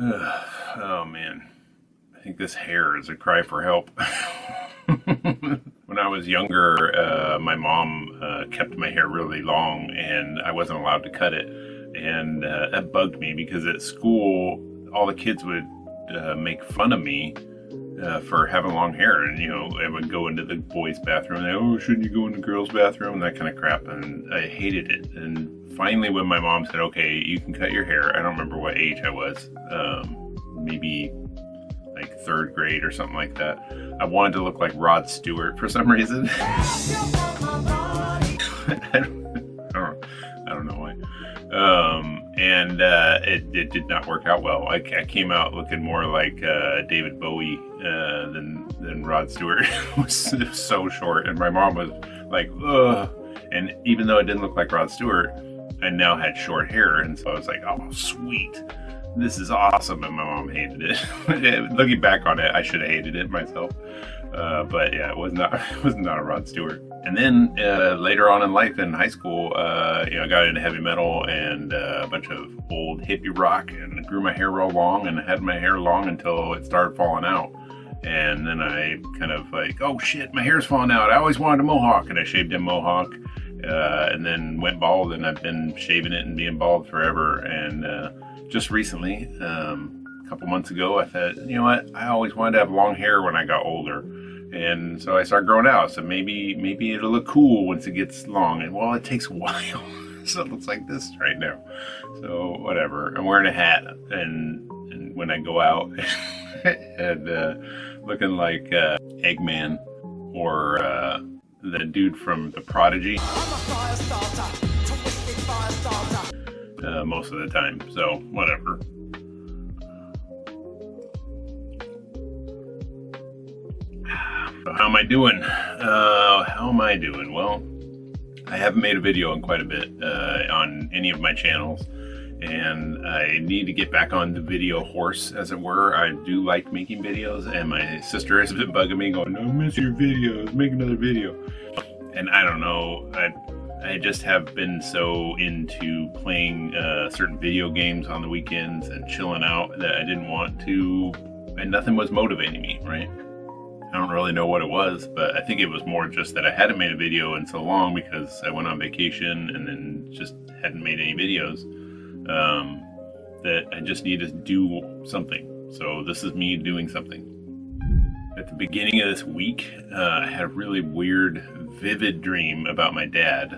Oh man, I think this hair is a cry for help. When I was younger, my mom kept my hair really long, and I wasn't allowed to cut it. And that bugged me because at school, all the kids would make fun of me for having long hair. And, I would go into the boys' bathroom, and oh, shouldn't you go in the girls' bathroom? And that kind of crap. And I hated it. And finally, when my mom said, okay, you can cut your hair, I don't remember what age I was, maybe like third grade or something like that. I wanted to look like Rod Stewart for some reason. I don't know why. And it did not work out well. I came out looking more like David Bowie than Rod Stewart. It was so short, and my mom was like, ugh. And even though it didn't look like Rod Stewart, I now had short hair, and so I was like, oh, sweet. This is awesome, and my mom hated it. Looking back on it, I should have hated it myself. But yeah, it was not a Rod Stewart. And then later on in life, in high school, I got into heavy metal and a bunch of old hippie rock, and grew my hair real long, and had my hair long until it started falling out. And then I kind of like, oh shit, my hair's falling out. I always wanted a mohawk, and I shaved a mohawk, and then went bald, and I've been shaving it and being bald forever. And just recently, a couple months ago, I thought, you know what? I always wanted to have long hair when I got older. And so I started growing out. So maybe it'll look cool once it gets long. And well, it takes a while. So it looks like this right now. So whatever. I'm wearing a hat. And when I go out and looking like Eggman or the dude from The Prodigy. Most of the time. So whatever. So how am I doing? Well, I haven't made a video in quite a bit on any of my channels, and I need to get back on the video horse, as it were. I do like making videos, and my sister has been bugging me, going, "I miss your videos. Make another video." And I don't know. I just have been so into playing certain video games on the weekends and chilling out that I didn't want to, and nothing was motivating me, right? I don't really know what it was, but I think it was more just that I hadn't made a video in so long because I went on vacation and then just hadn't made any videos, that I just need to do something. So this is me doing something. At the beginning of this week, I had a really weird, vivid dream about my dad.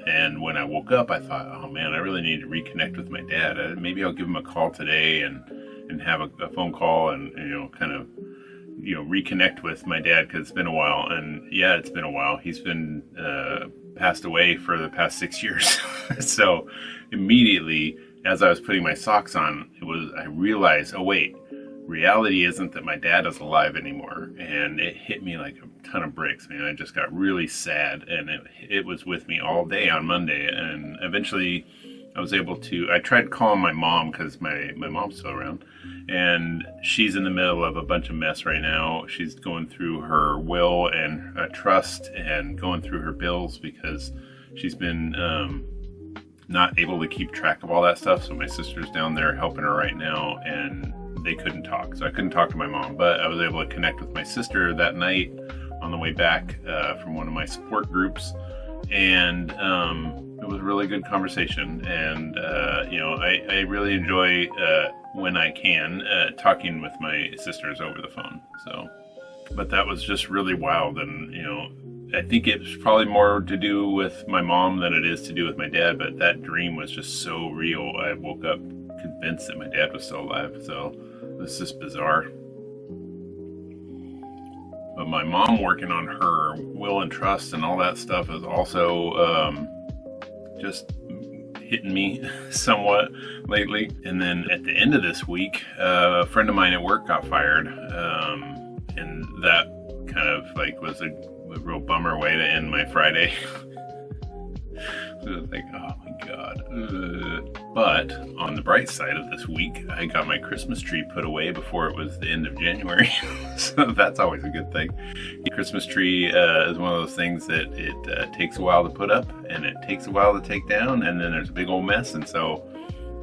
And when I woke up, I thought, oh man, I really need to reconnect with my dad. Maybe I'll give him a call today and have a phone call and, kind of, reconnect with my dad, because it's been a while. And yeah, it's been a while. He's been passed away for the past 6 years. So immediately, as I was putting my socks on, I realized, oh wait, reality isn't that my dad is alive anymore. And it hit me like a ton of bricks, man. I just got really sad, and it was with me all day on Monday. And eventually I was able to, I tried calling my mom, because my mom's still around, and she's in the middle of a bunch of mess right now. She's going through her will and trust, and going through her bills, because she's been not able to keep track of all that stuff. So my sister's down there helping her right now, and they couldn't talk. So I couldn't talk to my mom, but I was able to connect with my sister that night on the way back from one of my support groups. And it was a really good conversation. And, I really enjoy, when I can, talking with my sisters over the phone. So, but that was just really wild. And, I think it's probably more to do with my mom than it is to do with my dad. But that dream was just so real. I woke up convinced that my dad was still alive. So this is bizarre. But my mom working on her will and trust and all that stuff is also just hitting me somewhat lately. And then at the end of this week, a friend of mine at work got fired. And that kind of was a real bummer way to end my Friday. So I was like, oh my God. But on the bright side of this week, I got my Christmas tree put away before it was the end of January. So that's always a good thing. The Christmas tree is one of those things that it takes a while to put up, and it takes a while to take down, and then there's a big old mess. And so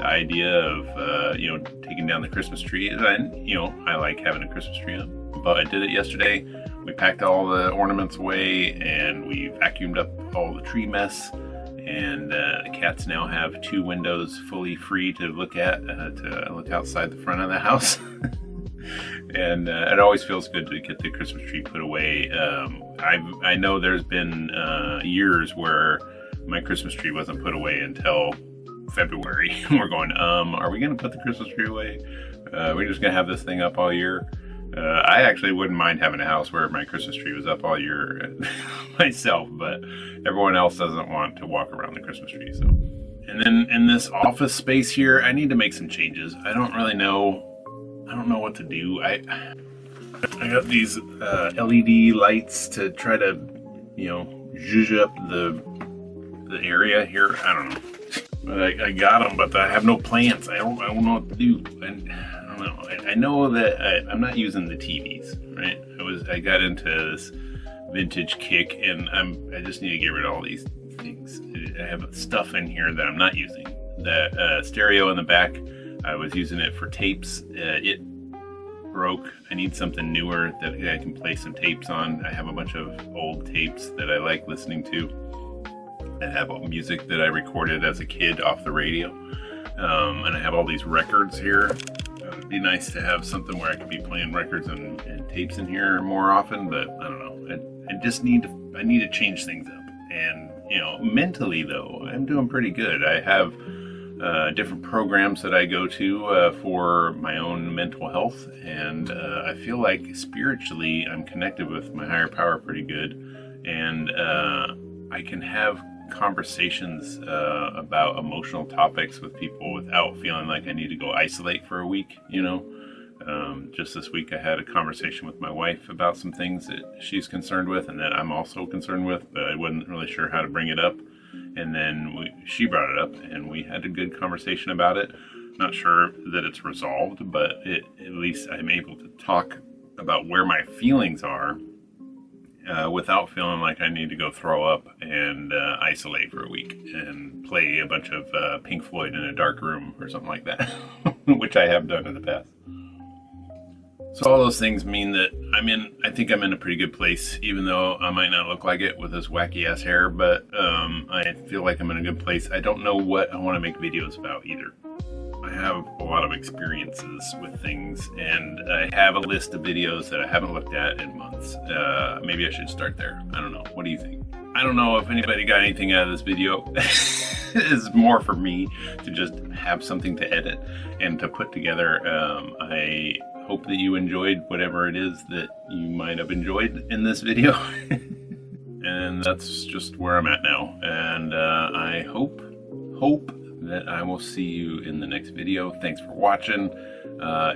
the idea of, taking down the Christmas tree. And, I like having a Christmas tree up. But I did it yesterday. We packed all the ornaments away and we vacuumed up all the tree mess. And the cats now have 2 windows fully free to look at, to look outside the front of the house. And it always feels good to get the Christmas tree put away. I know there's been years where my Christmas tree wasn't put away until February. We're going, are we going to put the Christmas tree away? We're just going to have this thing up all year. I actually wouldn't mind having a house where my Christmas tree was up all year myself, but everyone else doesn't want to walk around the Christmas tree. So, and then in this office space here, I need to make some changes. I don't know what to do. I got these LED lights to try to, zhuzh up the area here. I don't know. But I got them, but I have no plants. I don't know what to do. And I don't know. I know that I'm not using the TVs, right? I got into this vintage kick, and I just need to get rid of all these things. I have stuff in here that I'm not using. The stereo in the back, I was using it for tapes. It broke. I need something newer that I can play some tapes on. I have a bunch of old tapes that I like listening to. I have all music that I recorded as a kid off the radio. And I have all these records here. It would be nice to have something where I could be playing records and tapes in here more often, but I don't know. I just need to change things up. And, mentally though, I'm doing pretty good. I have different programs that I go to for my own mental health, and I feel like spiritually I'm connected with my higher power pretty good, and I can have conversations about emotional topics with people without feeling like I need to go isolate for a week. Just this week I had a conversation with my wife about some things that she's concerned with and that I'm also concerned with, but I wasn't really sure how to bring it up. And then she brought it up, and we had a good conversation about it. Not sure that it's resolved, but at least I'm able to talk about where my feelings are without feeling like I need to go throw up and isolate for a week and play a bunch of Pink Floyd in a dark room or something like that, which I have done in the past. So all those things mean that I think I'm in a pretty good place, even though I might not look like it with this wacky ass hair, but I feel like I'm in a good place. I don't know what I want to make videos about either. I have a lot of experiences with things, and I have a list of videos that I haven't looked at in months. Maybe I should start there. I don't know. What do you think? I don't know if anybody got anything out of this video. It's more for me to just have something to edit and to put together. I hope that you enjoyed whatever it is that you might have enjoyed in this video. And that's just where I'm at now. And I hope that I will see you in the next video. Thanks for watching.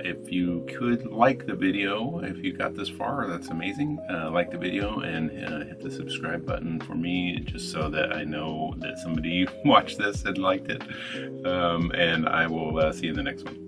If you could like the video, if you got this far, that's amazing. Like the video and hit the subscribe button for me, just so that I know that somebody watched this and liked it. And I will see you in the next one.